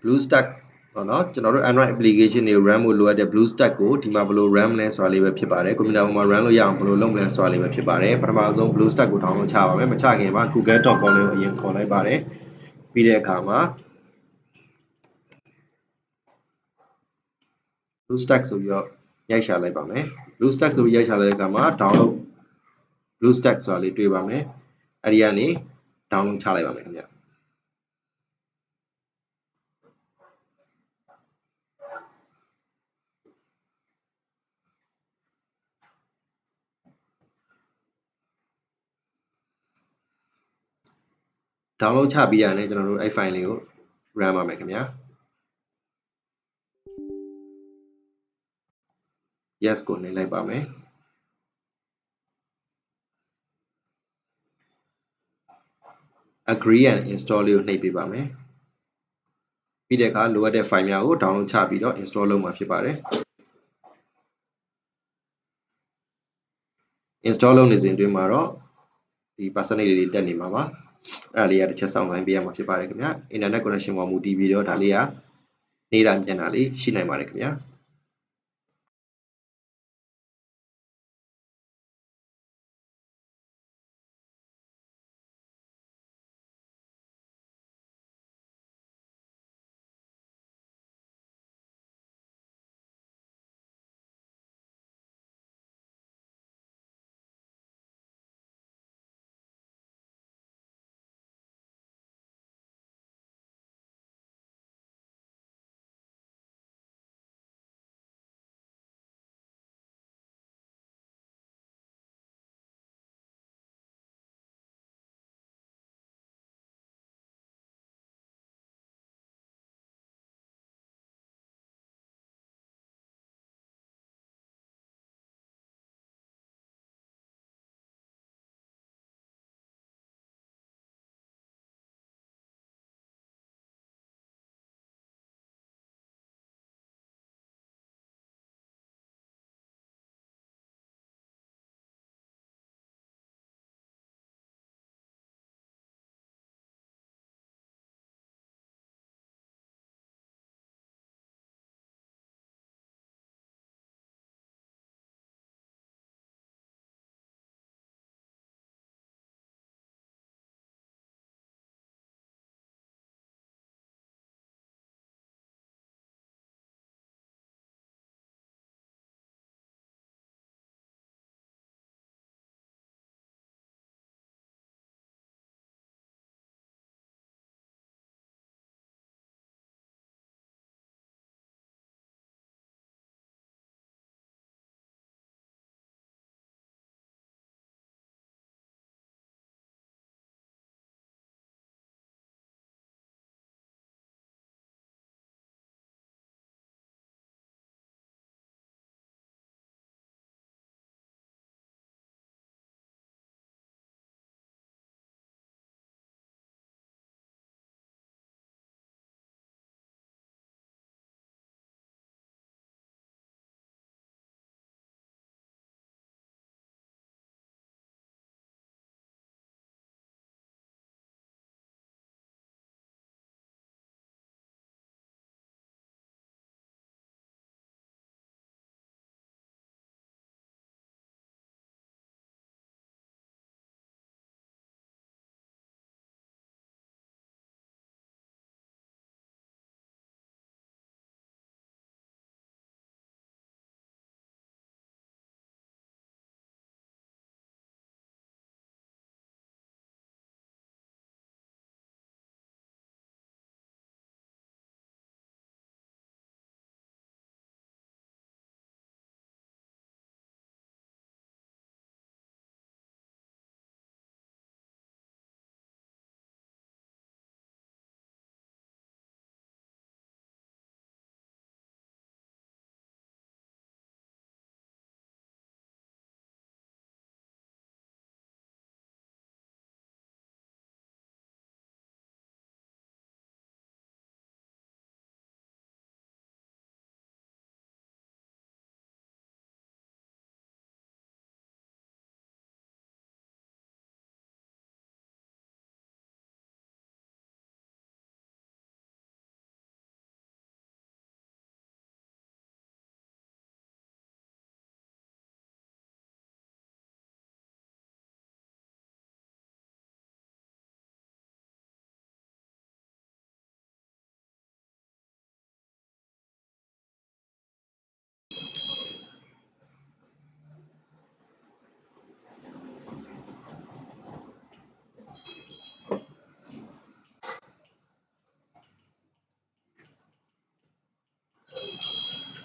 BlueStack ပေါ့နော်ကျွန်တော်တို့ Android application တွေ run ဖို့လိုအပ်တဲ့ BlueStack ကိုဒီမှာဘယ်လို run မလဲဆိုတာလေးပဲဖြစ်ပါတယ်ကွန်ပျူတာပေါ်မှာ run လို့ရအောင်ဘယ်လိုလုပ်မလဲဆိုတာလေးပဲဖြစ်ပါတယ်ပထမဆုံး BlueStack ကို download ချပါမယ်မချခင်မှာ google.com လေးကိုအရင်ခေါ်လိုက်ပါတယ်ပြီးတဲ့အခါမှာ BlueStack ဆိုပြီးတော့ရိုက်ရှာလိုက်ပါမယ် BlueStack ဆိုပြီးရိုက်ရှာလိုက်တဲ့အခါမှာ download BlueStack ဆိုတာလေးတွေ့ပါမယ်အဲ့ဒီကနေ download ချလိုက်ပါမယ်ခင်ဗျdownload ချပြီးရတယ်ကျွန်တော်တို့အဲ့ file လေးကို run ပါမယ်ခင်ဗျာ yes ကိုနှိပ်လိုက်ပါမယ် agree and install လေးကိုနှိပ်ပေးပါမယ်ပြီးတဲ့အခါလိုအပ်တဲ့ file များကို download ချပြီးတော့ install လုပ်မှာဖြစ်ပါတယ် install လုပ်နေစဉ်အတွင်းမှာတော့ဒီ percentage လေးတက်နေမှာပါအဲ့ဒါလေးကတစ်ချက်စောင့်ဆိုင်းပေးရမှာဖြစ်ပါတယ်ခင်ဗျာ internet connection ပေါ်မူတည်ပြီးတော့ဒါလေးကနေတာပြန်တာလေးရှိနိုင်ပါတယ်ခင်ဗျာ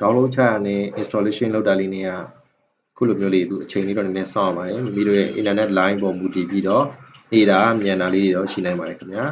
download ချရတဲ့ installation လုပ်တာလေးတွေကခုလိုမျိုးလေးသူအချိန်လေးတော့နည်းနည်းစောင့်ရပါတယ်မိမိတို့ရဲ့ internet line ပေါ်မူတည်ပြီးတော့နေတာမြန်တာလေးတွေတော့ရှိနိုင်ပါတယ်ခင်ဗျာ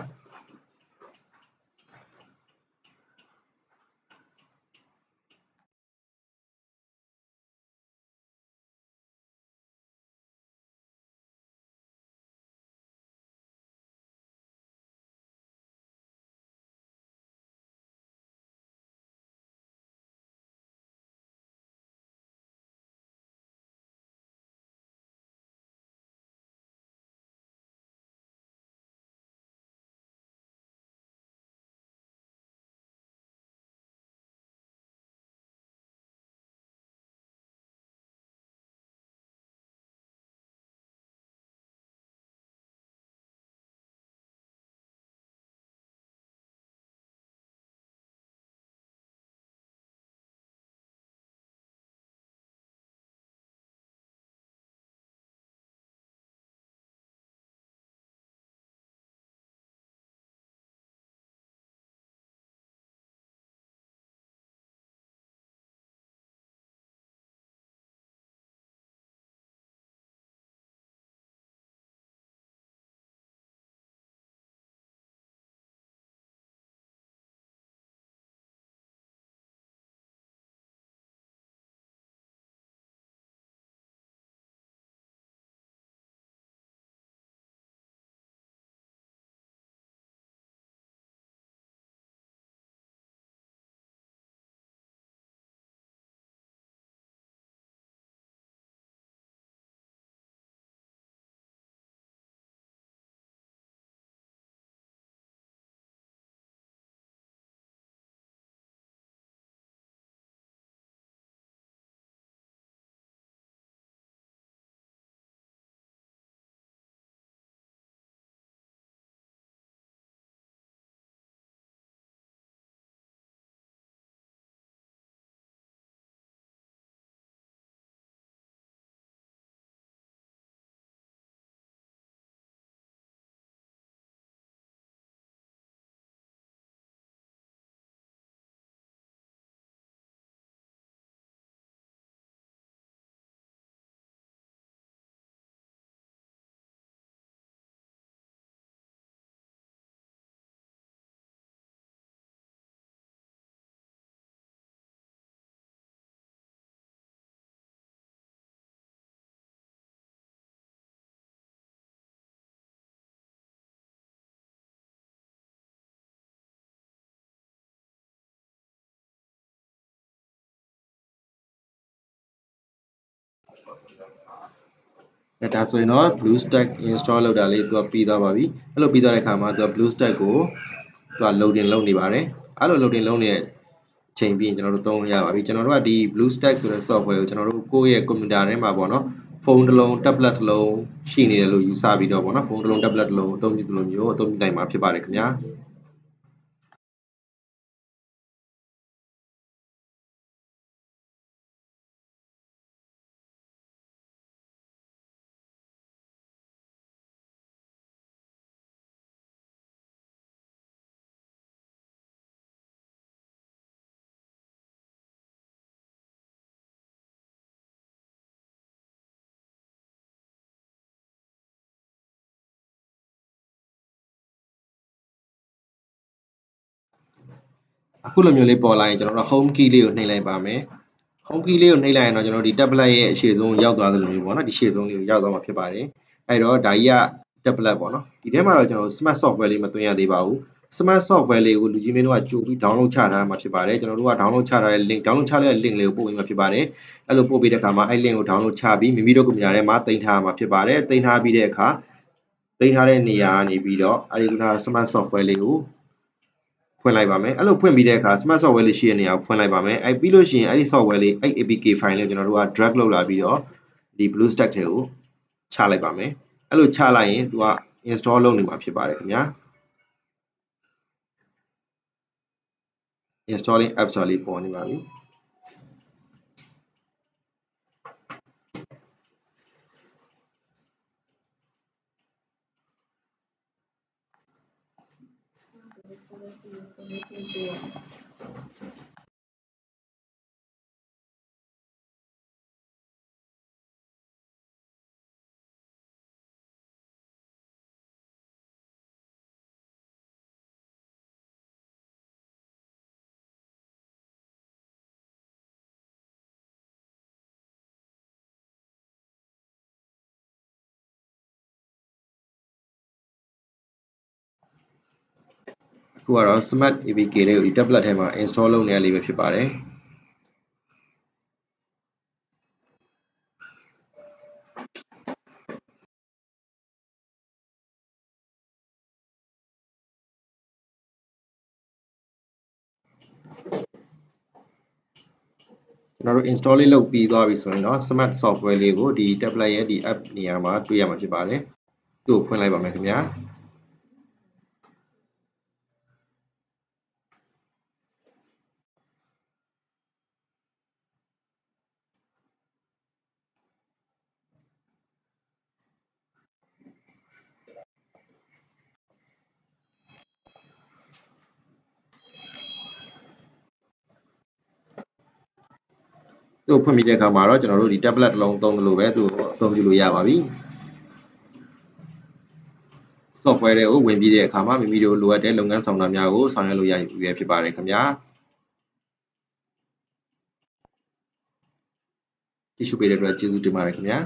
ဒါဆိုရင်တော့ BlueStack install လုပ်တာလေးသူကပြီးသွားပါပြီအဲ့လိုပြီးသွားတဲ့အခါမှာသူက BlueStack ကိုသူက loading လုပ်နေပါတယ်အဲ့လို loading လုပ်နေတဲ့အချိန်ပြီးရင်ကျွန်တော်တို့သုံးလို့ရပါပြီကျွန်တော်တို့ကဒီ BlueStack ဆိုတဲ့ software ကိုကျွန်တော်တို့ကိုယ့်ရဲ့ computer ထဲမှာပေါ့နော်ဖုန်းတစ်လုံး tablet တစ်လုံးရှိနေတယ်လို့ယူဆပြီးတော့ပေါ့နော်ဖုန်းတစ်လုံး tablet တစ်လုံးအသုံးပြုသလိုမျိုးအသုံးပြုနိုင်မှာဖြစ်ပါတယ်ခင်ဗျာအခုလိုမျိုးလေးပေါ်လာရင်ကျွန်တော်တို့ home key လေးကိုနှိပ်လိုက်ပါမယ် home key လေးကိုနှိပ်လိုက်ရင်တော့ကျွန်တော်တို့ဒီ tablet ရဲ့အရှေ့ဆုံးကိုရောက်သွားသလိုမျိုးပေါ့နော်ဒီရှေ့ဆုံးလေးကိုရောက်သွားမှာဖြစ်ပါတယ်အဲ့တော့ဒါကြီးက tablet ပေါ့နော်ဒီထဲမှာတော့ကျွန်တော်တို့ smart software လေးမသွင်းရသေးပါဘူး smart software လေးကိုလူကြီးမင်းတို့ကကြိုပြီး download ချထားမှာဖြစ်ပါတယ်ကျွန်တော်တို့က download ချထားတဲ့ link download ချတဲ့ link လေးကိုပို့ပေးမှာဖြစ်ပါတယ်အဲ့လိုပို့ပေးတဲ့အခါမှာအဲ့ link ကို download ချပြီးမိမိတို့ကွန်ပျူတာထဲမှာတင်ထားမှာဖြစ်ပါတယ်တင်ထားပြီးတဲ့အခါတင်ထားတဲ့နေရာကနေပြီးတော့အဲ့ဒီက smart software လေးကိုဖွင့်လိုက်ပါမယ်အဲ့လိုဖွင့်ပြီးတဲ့အခါ smart software လေးရှိတဲ့နေရာကိုဖွင့်လိုက်ပါမယ်အဲ့ပြီးလို့ရှိရင်အဲ့ဒီ software လေးအဲ့ APK file လေးကိုကျွန်တော်တို့က drag လုပ်လာပြီးတော့ဒီ BlueStack ထဲကိုချလိုက်ပါမယ်အဲ့လိုချလိုက်ရင်သူက install လုပ်နေမှာဖြစ်ပါတယ်ခင်ဗျာ installing apps ဆိုတာလေးပေါ်နေပါပြီ ခုကတော့ Smart APK လေးကိုဒီ tablet ထဲမှာ install လုပ်နေရလေးပဲဖြစ်ပါတယ်ကျွန်တော်တို့ install လေးလုပ်ပြီးသွားပြီဆိုရင်တော့ Smart software လေးကိုဒီ tablet ရဲ့ဒီ app နေရာမှာတွေ့ရမှာဖြစ်ပါတယ်သူ့ကိုဖွင့်လိုက်ပါမယ်ခင်ဗျာသူ့ကိုဖွင့်ပြီးတဲ့အခါမှာတော့ကျွန်တော်တို့ဒီ tablet တစ်လုံးသုံးလို့ပဲသူ့ကိုအသုံးပြုလို့ရပါပြီ software တွေကိုဝင်ပြီးတဲ့အခါမှာမိမိတို့လိုအပ်တဲ့လုပ်ငန်းဆောင်တာများကိုဆောင်ရွက်လို့ရပြီဖြစ်ပါတယ်ခင်ဗျာကြည့်ရှုပေးတဲ့အတွက်ကျေးဇူးတင်ပါတယ်ခင်ဗျာ